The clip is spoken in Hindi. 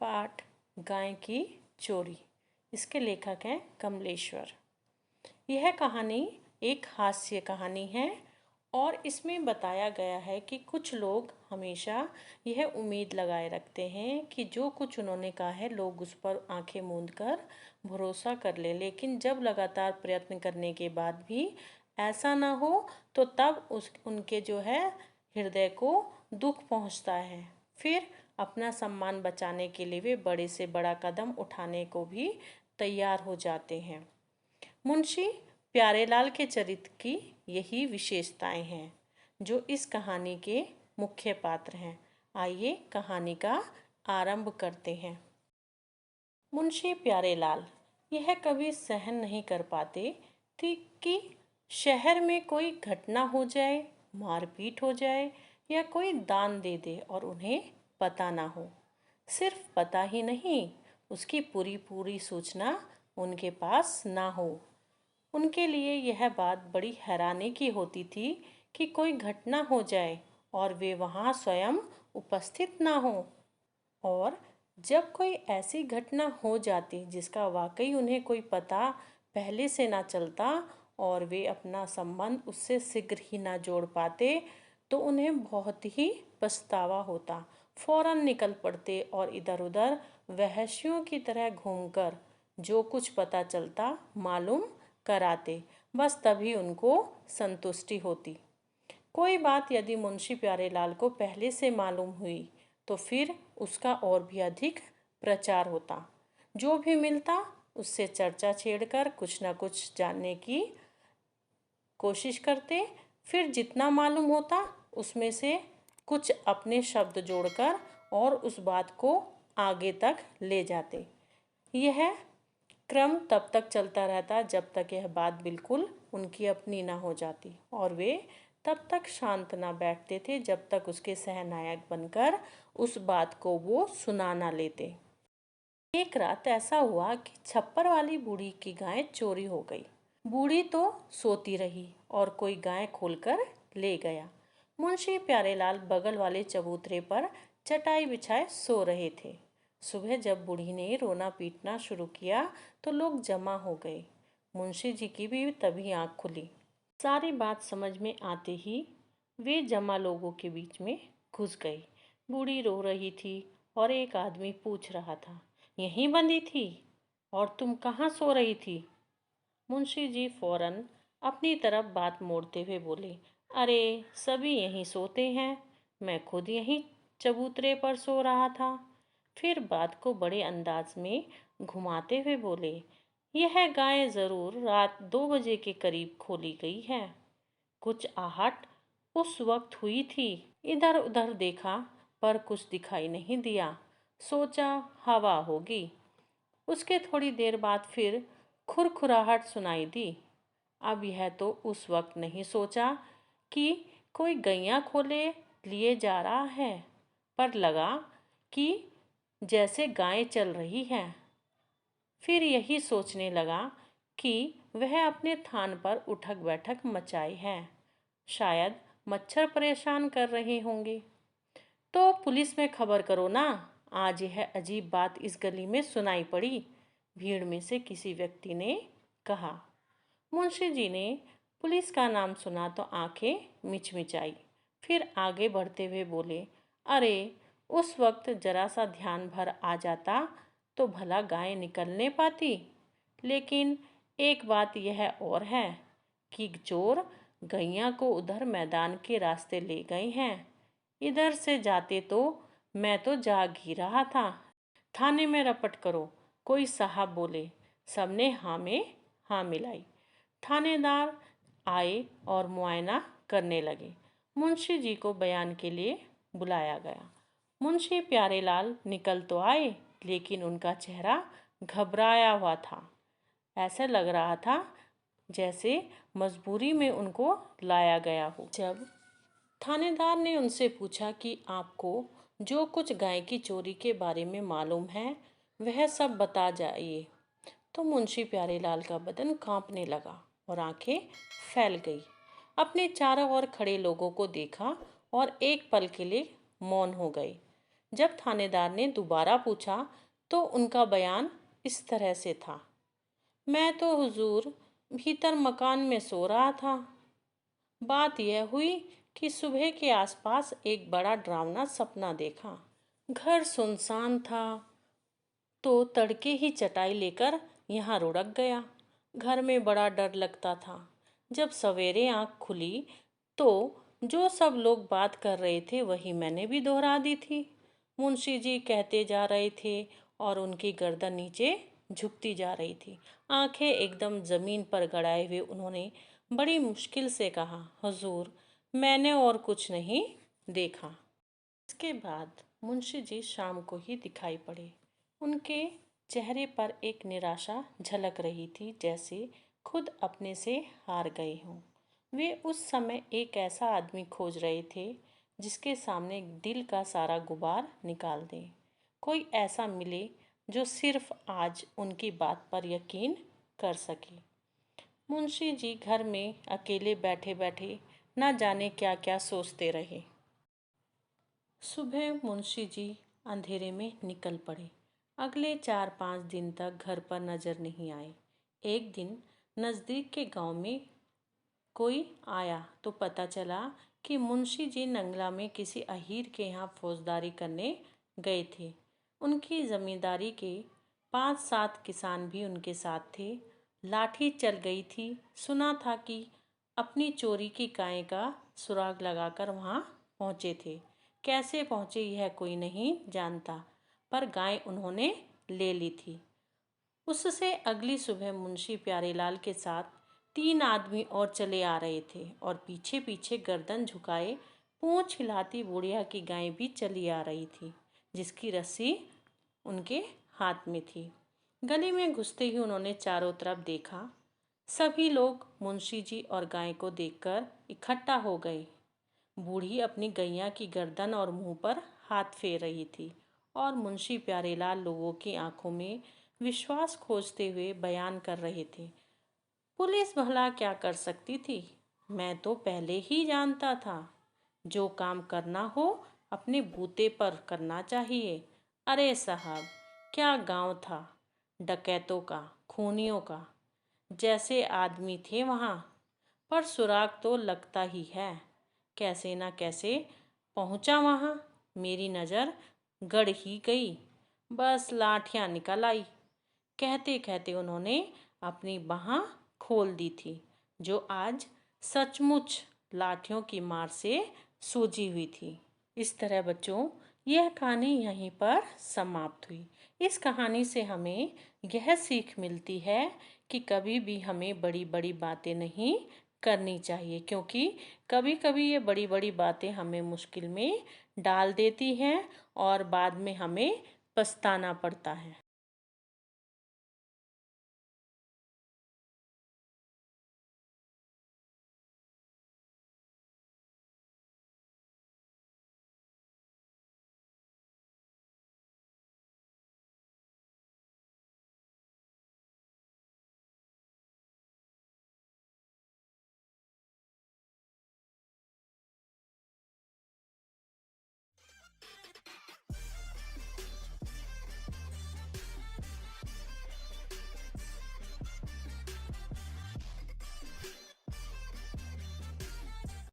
पाठ गाय की चोरी। इसके लेखक हैं कमलेश्वर। यह कहानी एक हास्य कहानी है और इसमें बताया गया है कि कुछ लोग हमेशा यह उम्मीद लगाए रखते हैं कि जो कुछ उन्होंने कहा है लोग उस पर आंखें मूंद कर भरोसा कर ले, लेकिन जब लगातार प्रयत्न करने के बाद भी ऐसा ना हो तो तब उनके जो है हृदय को दुख पहुंचता है। फिर अपना सम्मान बचाने के लिए वे बड़े से बड़ा कदम उठाने को भी तैयार हो जाते हैं। मुंशी प्यारेलाल के चरित्र की यही विशेषताएं हैं जो इस कहानी के मुख्य पात्र हैं। आइए कहानी का आरंभ करते हैं। मुंशी प्यारेलाल यह कभी सहन नहीं कर पाते थे कि शहर में कोई घटना हो जाए, मारपीट हो जाए या कोई दान दे दे और उन्हें पता ना हो। सिर्फ पता ही नहीं, उसकी पूरी पूरी सूचना उनके पास ना हो। उनके लिए यह बात बड़ी हैरानी की होती थी कि कोई घटना हो जाए और वे वहाँ स्वयं उपस्थित ना हो। और जब कोई ऐसी घटना हो जाती जिसका वाकई उन्हें कोई पता पहले से ना चलता और वे अपना संबंध उससे शीघ्र ही ना जोड़ पाते तो उन्हें बहुत ही पछतावा होता। फौरन निकल पड़ते और इधर उधर वहशियों की तरह घूमकर जो कुछ पता चलता मालूम कराते। बस तभी उनको संतुष्टि होती। कोई बात यदि मुंशी प्यारेलाल को पहले से मालूम हुई तो फिर उसका और भी अधिक प्रचार होता। जो भी मिलता उससे चर्चा छेड़कर कुछ न कुछ जानने की कोशिश करते। फिर जितना मालूम होता उसमें से कुछ अपने शब्द जोड़कर और उस बात को आगे तक ले जाते। यह क्रम तब तक चलता रहता जब तक यह बात बिल्कुल उनकी अपनी ना हो जाती और वे तब तक शांत ना बैठते थे जब तक उसके सहनायक बनकर उस बात को वो सुना ना लेते। एक रात ऐसा हुआ कि छप्पर वाली बूढ़ी की गाय चोरी हो गई। बूढ़ी तो सोती रही और कोई गाय खोलकर ले गया। मुंशी प्यारेलाल बगल वाले चबूतरे पर चटाई बिछाए सो रहे थे। सुबह जब बूढ़ी ने रोना पीटना शुरू किया तो लोग जमा हो गए। मुंशी जी की भी तभी आंख खुली। सारी बात समझ में आते ही वे जमा लोगों के बीच में घुस गए। बूढ़ी रो रही थी और एक आदमी पूछ रहा था, यहीं बंधी थी और तुम कहाँ सो रही थी? मुंशी जी फौरन अपनी तरफ बात मोड़ते हुए बोले, अरे सभी यहीं सोते हैं, मैं खुद यहीं चबूतरे पर सो रहा था। फिर बात को बड़े अंदाज में घुमाते हुए बोले, यह गाय ज़रूर रात 2 बजे के करीब खोली गई है। कुछ आहट उस वक्त हुई थी। इधर उधर देखा पर कुछ दिखाई नहीं दिया। सोचा हवा होगी। उसके थोड़ी देर बाद फिर खुरखुराहट सुनाई दी। अब यह तो उस वक्त नहीं सोचा कि कोई गैया खोले लिए जा रहा है, पर लगा कि जैसे गाय चल रही है। फिर यही सोचने लगा कि वह अपने थान पर उठक बैठक मचाई है, शायद मच्छर परेशान कर रहे होंगे। तो पुलिस में खबर करो ना, आज यह अजीब बात इस गली में सुनाई पड़ी, भीड़ में से किसी व्यक्ति ने कहा। मुंशी जी ने पुलिस का नाम सुना तो आंखें मिचमिचाई। फिर आगे बढ़ते हुए बोले, अरे उस वक्त जरा सा ध्यान भर आ जाता तो भला गाय निकलने पाती। लेकिन एक बात यह और है कि चोर गैया को उधर मैदान के रास्ते ले गए हैं। इधर से जाते तो मैं तो जाग ही रहा था। थाने में रपट करो, कोई साहब बोले। सबने हाँ में हाँ मिलाई। थानेदार आए और मुआयना करने लगे। मुंशी जी को बयान के लिए बुलाया गया। मुंशी प्यारेलाल निकल तो आए, लेकिन उनका चेहरा घबराया हुआ था। ऐसा लग रहा था जैसे मजबूरी में उनको लाया गया हो। जब थानेदार ने उनसे पूछा कि आपको जो कुछ गाय की चोरी के बारे में मालूम है वह सब बता जाइए, तो मुंशी प्यारेलाल का बदन कांपने लगा और आंखें फैल गई। अपने चारों ओर खड़े लोगों को देखा और एक पल के लिए मौन हो गए। जब थानेदार ने दोबारा पूछा तो उनका बयान इस तरह से था। मैं तो हुजूर भीतर मकान में सो रहा था। बात यह हुई कि सुबह के आसपास एक बड़ा डरावना सपना देखा। घर सुनसान था तो तड़के ही चटाई लेकर यहाँ लुढ़क गया। घर में बड़ा डर लगता था। जब सवेरे आँख खुली तो जो सब लोग बात कर रहे थे वही मैंने भी दोहरा दी थी। मुंशी जी कहते जा रहे थे और उनकी गर्दन नीचे झुकती जा रही थी। आंखें एकदम जमीन पर गड़ाए हुए उन्होंने बड़ी मुश्किल से कहा, हुजूर मैंने और कुछ नहीं देखा। इसके बाद मुंशी जी शाम को ही दिखाई पड़े। उनके चेहरे पर एक निराशा झलक रही थी, जैसे खुद अपने से हार गए हों। वे उस समय एक ऐसा आदमी खोज रहे थे जिसके सामने दिल का सारा गुबार निकाल दे। कोई ऐसा मिले जो सिर्फ आज उनकी बात पर यकीन कर सके। मुंशी जी घर में अकेले बैठे बैठे न जाने क्या क्या सोचते रहे। सुबह मुंशी जी अंधेरे में निकल पड़े। अगले 4-5 दिन तक घर पर नजर नहीं आए। एक दिन नज़दीक के गांव में कोई आया तो पता चला कि मुंशी जी नंगला में किसी अहीर के यहाँ फौजदारी करने गए थे। उनकी जमींदारी के 5-7 किसान भी उनके साथ थे। लाठी चल गई थी। सुना था कि अपनी चोरी की गाय का सुराग लगाकर वहाँ पहुँचे थे। कैसे पहुँचे यह कोई नहीं जानता, पर गाय उन्होंने ले ली थी। उससे अगली सुबह मुंशी प्यारेलाल के साथ 3 आदमी और चले आ रहे थे और पीछे पीछे गर्दन झुकाए पूंछ हिलाती बुढ़िया की गाय भी चली आ रही थी, जिसकी रस्सी उनके हाथ में थी। गली में घुसते ही उन्होंने चारों तरफ देखा। सभी लोग मुंशी जी और गाय को देखकर इकट्ठा हो गए। बूढ़ी अपनी गैया की गर्दन और मुंह पर हाथ फेर रही थी और मुंशी प्यारेलाल लोगों की आंखों में विश्वास खोजते हुए बयान कर रहे थे, पुलिस भला क्या कर सकती थी? मैं तो पहले ही जानता था। जो काम करना हो अपने बूते पर करना चाहिए। अरे साहब, क्या गांव था, डकैतों का, खूनियों का। जैसे आदमी थे वहाँ, पर सुराग तो लगता ही है। कैसे ना कैसे पहुँचा वहाँ। मेरी नज़र गड़ ही गई। बस लाठियाँ निकल आई। कहते कहते उन्होंने अपनी बाँह खोल दी थी, जो आज सचमुच लाठियों की मार से सूजी हुई थी। इस तरह बच्चों, यह कहानी यहीं पर समाप्त हुई। इस कहानी से हमें यह सीख मिलती है कि कभी भी हमें बड़ी बड़ी बातें नहीं करनी चाहिए, क्योंकि कभी कभी ये बड़ी बड़ी बातें हमें मुश्किल में डाल देती हैं और बाद में हमें पछताना पड़ता है।